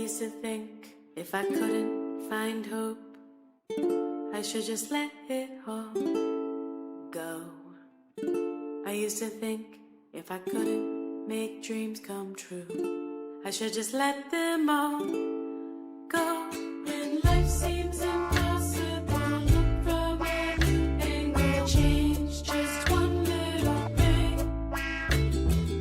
used to think if I couldn't find hope, I should just let it all go. I used to think if I couldn't make dreams come true, I should just let them all go. When life seems impossible, look from a new angle. Change just one little thing.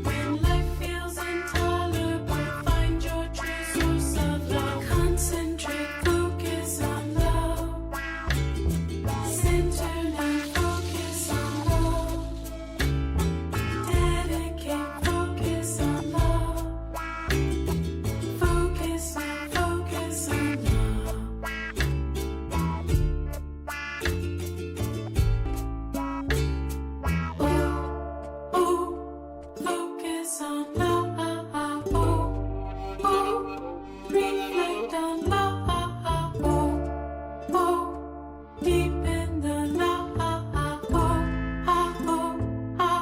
When life feels intolerable, find your true source of love. Concentrate, focus on love. Center and focus on love. Dedicate, focus on love. Focus on love. Oh, oh, focus on love. Oh, oh, reflect on love. Oh, oh, deep in the love. Oh, oh, oh, oh,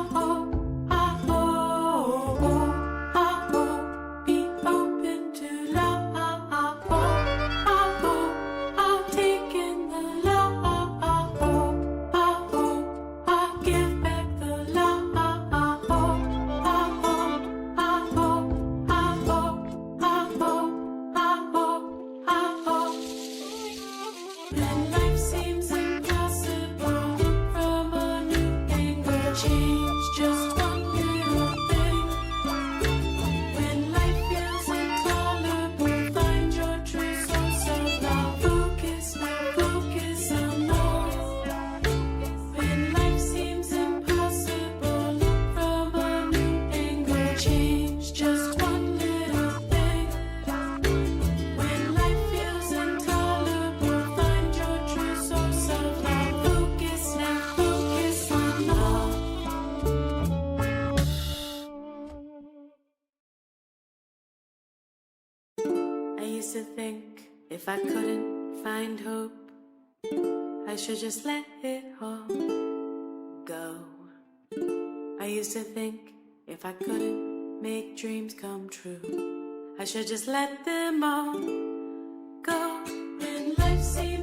oh, oh, be open to love. Oh, take in the love. Give back the love. When life seems impossible, look from a new angle. Change just one little thing. When life feels intolerable, find your true source of love. Focus now, focus on love. When life seems impossible, look from a new angle. Change just one little thing. When life feels intolerable, find your true source of love. Focus now, focus on love. I used to think if I couldn't find hope, I should just let it all go. I used to think if I couldn't make dreams come true, I should just let them all go. When life seems